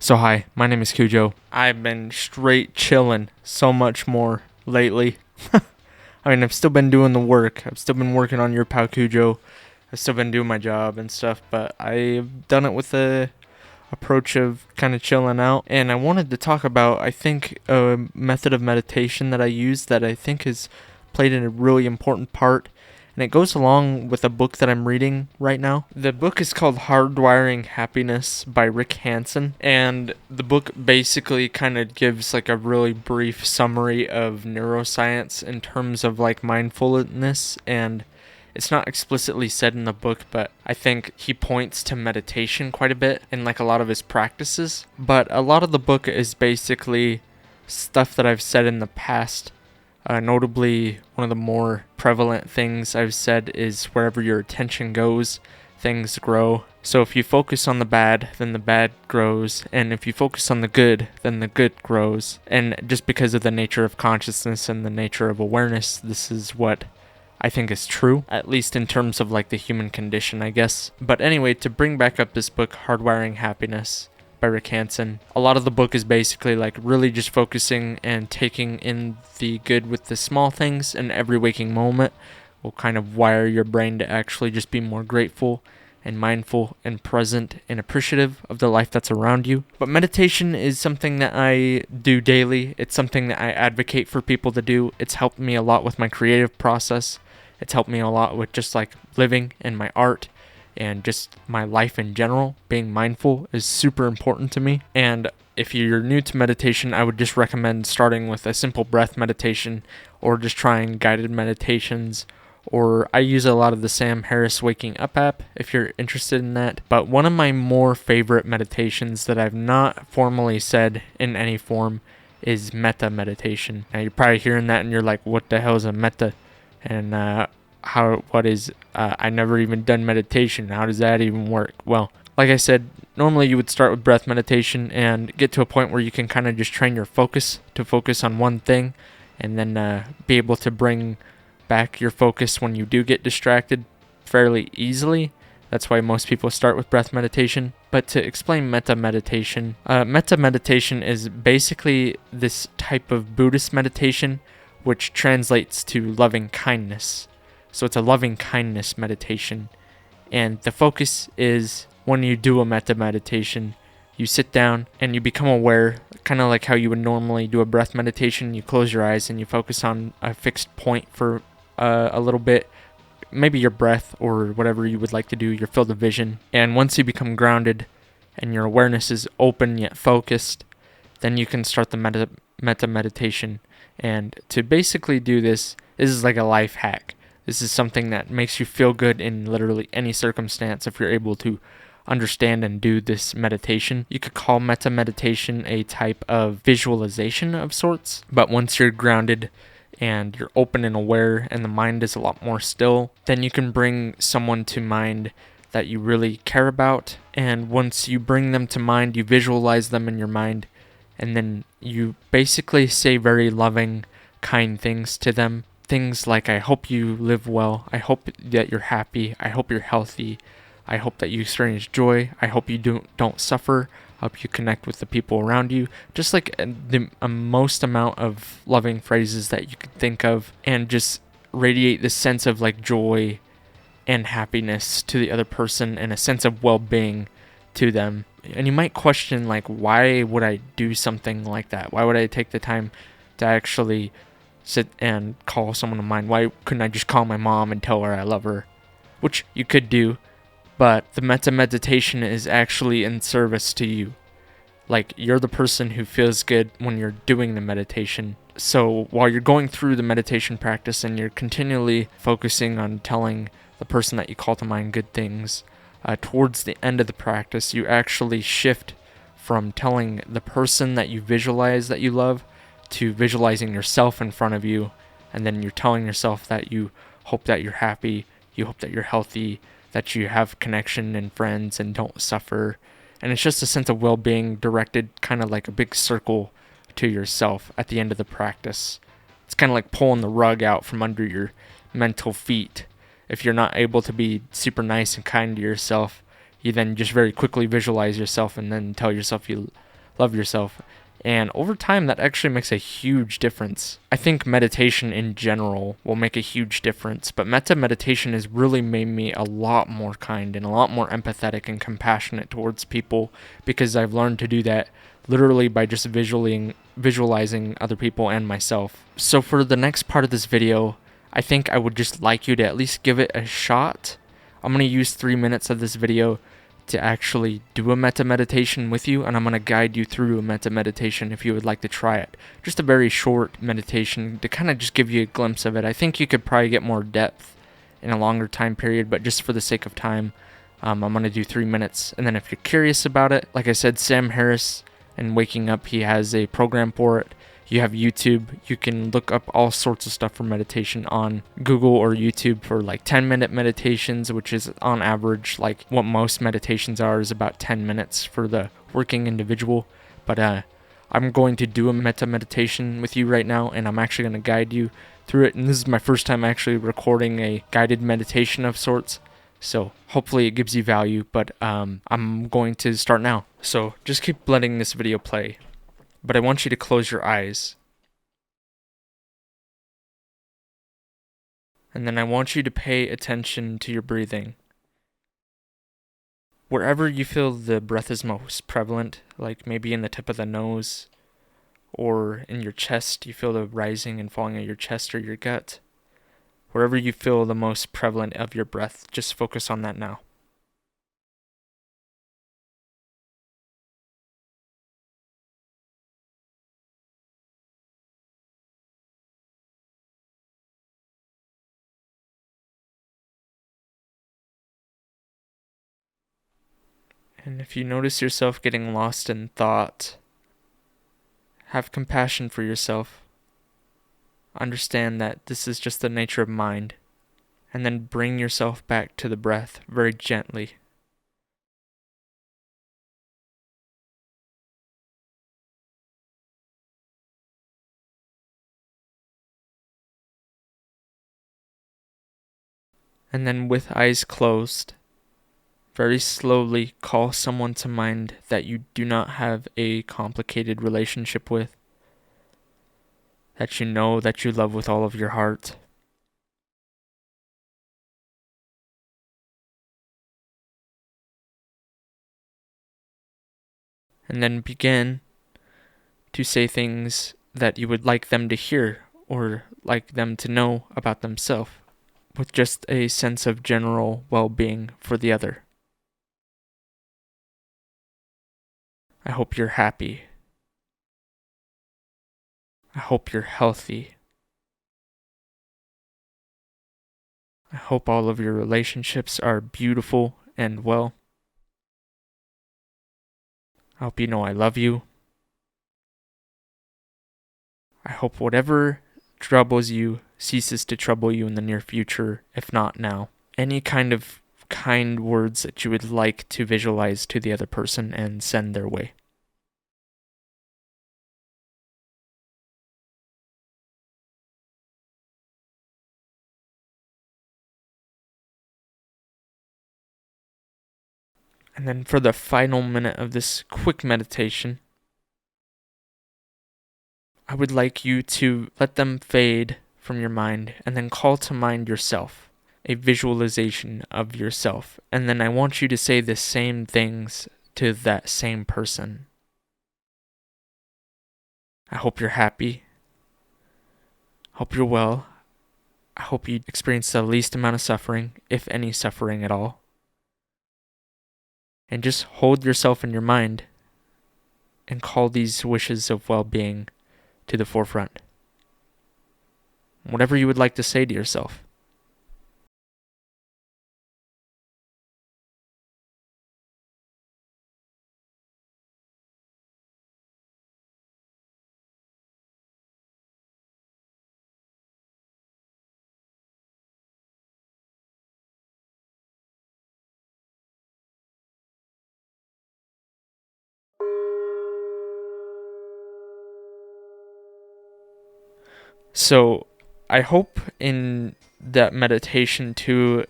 So hi, my name is Cujo. I've been straight chilling so much more lately. I mean, I've still been doing the work. I've still been working on your pal Cujo. I've still been doing my job and stuff, but I've done it with the approach of kind of chilling out. And I wanted to talk about, I think, a method of meditation that I use that I think has played a really important part. And it goes along with a book that I'm reading right now. The book is called Hardwiring Happiness by Rick Hanson. And the book basically kind of gives like a really brief summary of neuroscience in terms of like mindfulness. And it's not explicitly said in the book, but I think he points to meditation quite a bit in like a lot of his practices. But a lot of the book is basically stuff that I've said in the past. Notably, one of the more prevalent things I've said is wherever your attention goes, things grow. So if you focus on the bad, then the bad grows. And if you focus on the good, then the good grows. And just because of the nature of consciousness and the nature of awareness, this is what I think is true, at least in terms of like the human condition, I guess. But anyway, to bring back up this book, Hardwiring Happiness by Rick Hanson, a lot of the book is basically like really just focusing and taking in the good with the small things, and every waking moment will kind of wire your brain to actually just be more grateful and mindful and present and appreciative of the life that's around you. But meditation is something that I do daily. It's something that I advocate for people to do. It's helped me a lot with my creative process. It's helped me a lot with just like living and my art and just my life in general. Being mindful is super important to me. And if you're new to meditation, I would just recommend starting with a simple breath meditation or just trying guided meditations. Or I use a lot of the Sam Harris Waking Up app if you're interested in that. But one of my more favorite meditations that I've not formally said in any form is Metta meditation. Now you're probably hearing that and you're like, what the hell is a Metta? And I never even done meditation. How does that even work? Well, like I said, normally you would start with breath meditation and get to a point where you can kind of just train your focus to focus on one thing, and then be able to bring back your focus when you do get distracted fairly easily. That's why most people start with breath meditation. But to explain Metta meditation is basically this type of Buddhist meditation which translates to loving kindness. So it's a loving kindness meditation. And the focus is when you do a Metta meditation, you sit down and you become aware, kind of like how you would normally do a breath meditation. You close your eyes and you focus on a fixed point for a little bit, maybe your breath or whatever you would like to do, your field of vision. And once you become grounded and your awareness is open yet focused, then you can start the Metta meditation. And to basically do this is like a life hack. This is something that makes you feel good in literally any circumstance if you're able to understand and do this meditation. You could call Metta meditation a type of visualization of sorts, but once you're grounded and you're open and aware and the mind is a lot more still, then you can bring someone to mind that you really care about. And once you bring them to mind, you visualize them in your mind, and then you basically say very loving, kind things to them. Things like, I hope you live well. I hope that you're happy. I hope you're healthy. I hope that you experience joy. I hope you don't suffer. I hope you connect with the people around you. Just like the most amount of loving phrases that you could think of, and just radiate this sense of like joy and happiness to the other person and a sense of well-being to them. And you might question, like, why would I do something like that? Why would I take the time to actually sit and call someone of mine? Why couldn't I just call my mom and tell her I love her? Which you could do, but the Metta meditation is actually in service to you. Like, you're the person who feels good when you're doing the meditation. So while you're going through the meditation practice and you're continually focusing on telling the person that you call to mind good things, towards the end of the practice, you actually shift from telling the person that you visualize that you love to visualizing yourself in front of you, and then you're telling yourself that you hope that you're happy, you hope that you're healthy, that you have connection and friends and don't suffer. And it's just a sense of well-being directed kind of like a big circle to yourself at the end of the practice. It's kind of like pulling the rug out from under your mental feet. If you're not able to be super nice and kind to yourself, you then just very quickly visualize yourself and then tell yourself you love yourself. And over time, that actually makes a huge difference. I think meditation in general will make a huge difference, but metta meditation has really made me a lot more kind and a lot more empathetic and compassionate towards people, because I've learned to do that literally by just visualizing other people and myself. So for the next part of this video, I think I would just like you to at least give it a shot. I'm going to use 3 minutes of this video to actually do a metta meditation with you, and I'm going to guide you through a metta meditation if you would like to try it. Just a very short meditation to kind of just give you a glimpse of it. I think you could probably get more depth in a longer time period, but just for the sake of time, I'm going to do 3 minutes. And then if you're curious about it, like I said, Sam Harris and Waking Up, he has a program for it. You have YouTube. You can look up all sorts of stuff for meditation on Google or YouTube for like 10-minute meditations, which is on average like what most meditations are, is about 10 minutes for the working individual. But I'm going to do a metta meditation with you right now, and I'm actually going to guide you through it. And this is my first time actually recording a guided meditation of sorts. So hopefully it gives you value, but I'm going to start now. So just keep letting this video play. But I want you to close your eyes. And then I want you to pay attention to your breathing. Wherever you feel the breath is most prevalent, like maybe in the tip of the nose or in your chest, you feel the rising and falling of your chest or your gut. Wherever you feel the most prevalent of your breath, just focus on that now. And if you notice yourself getting lost in thought, have compassion for yourself. Understand that this is just the nature of mind. And then bring yourself back to the breath very gently. And then with eyes closed, very slowly call someone to mind that you do not have a complicated relationship with, that you know that you love with all of your heart. And then begin to say things that you would like them to hear or like them to know about themselves, with just a sense of general well-being for the other. I hope you're happy. I hope you're healthy. I hope all of your relationships are beautiful and well. I hope you know I love you. I hope whatever troubles you ceases to trouble you in the near future, if not now. Any kind of kind words that you would like to visualize to the other person and send their way. And then for the final minute of this quick meditation, I would like you to let them fade from your mind and then call to mind yourself, a visualization of yourself. And then I want you to say the same things to that same person. I hope you're happy. Hope you're well. I hope you experience the least amount of suffering, if any suffering at all. And just hold yourself in your mind and call these wishes of well-being to the forefront. Whatever you would like to say to yourself. So I hope in that meditation too,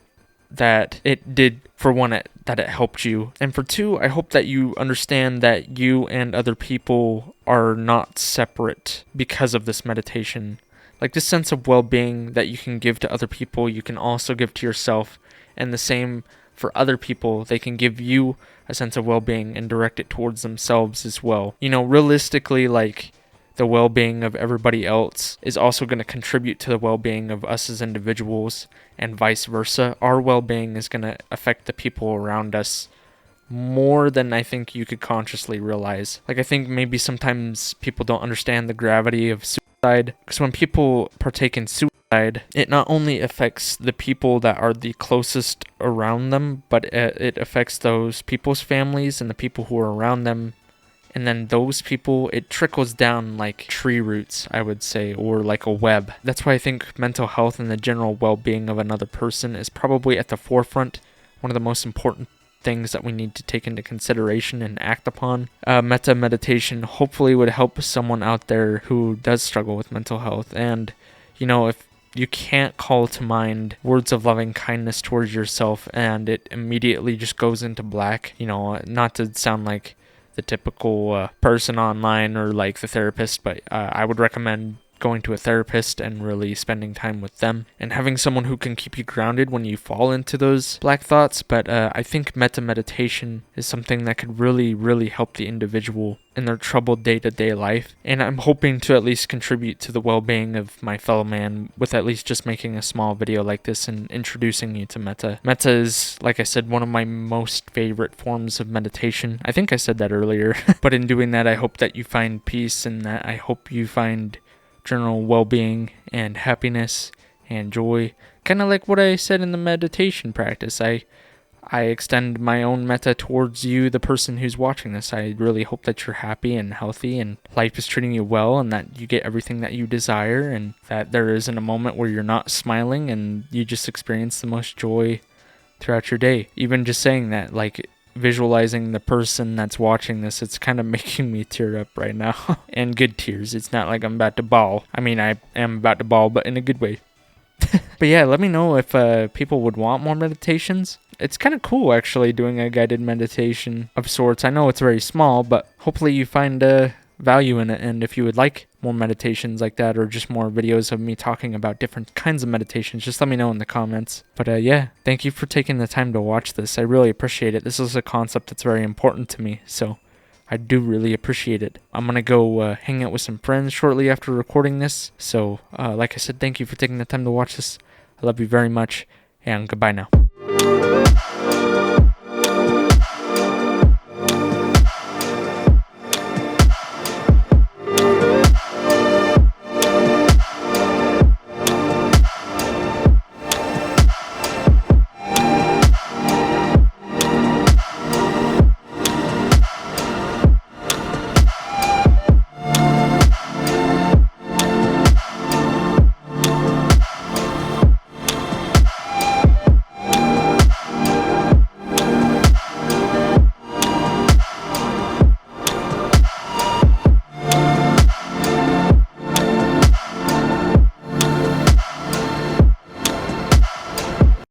that it did, for one, that it helped you. And for two, I hope that you understand that you and other people are not separate because of this meditation. Like, this sense of well-being that you can give to other people, you can also give to yourself. And the same for other people, they can give you a sense of well-being and direct it towards themselves as well. You know, realistically, like, the well-being of everybody else is also going to contribute to the well-being of us as individuals, and vice versa. Our well-being is going to affect the people around us more than I think you could consciously realize. Like, I think maybe sometimes people don't understand the gravity of suicide, because when people partake in suicide, it not only affects the people that are the closest around them, but it affects those people's families and the people who are around them. And then those people, it trickles down like tree roots, I would say, or like a web. That's why I think mental health and the general well-being of another person is probably at the forefront, one of the most important things that we need to take into consideration and act upon. Metta meditation hopefully would help someone out there who does struggle with mental health. And, you know, if you can't call to mind words of loving kindness towards yourself and it immediately just goes into black, you know, not to sound like the typical person online or like the therapist, but I would recommend going to a therapist and really spending time with them and having someone who can keep you grounded when you fall into those black thoughts. But I think metta meditation is something that could really, really help the individual in their troubled day-to-day life. And I'm hoping to at least contribute to the well-being of my fellow man with at least just making a small video like this and introducing you to metta. Metta is, like I said, one of my most favorite forms of meditation. I think I said that earlier. But in doing that, I hope that you find peace, and that I hope you find general well-being and happiness and joy, kind of like what I said in the meditation practice. I extend my own metta towards you, the person who's watching this. I really hope that you're happy and healthy and life is treating you well, and that you get everything that you desire, and that there isn't a moment where you're not smiling and you just experience the most joy throughout your day. Even just saying that, like, visualizing the person that's watching this, it's kind of making me tear up right now. And good tears. It's not like I'm about to bawl. I mean, I am about to bawl, but in a good way. But yeah, let me know if people would want more meditations. It's kind of cool, actually, doing a guided meditation of sorts. I know it's very small, but hopefully you find value in it. And if you would like more meditations like that, or just more videos of me talking about different kinds of meditations, just let me know in the comments. But yeah, thank you for taking the time to watch this. I really appreciate it. This is a concept that's very important to me, so I do really appreciate it. I'm going to go hang out with some friends shortly after recording this. So like I said, thank you for taking the time to watch this. I love you very much, and goodbye now.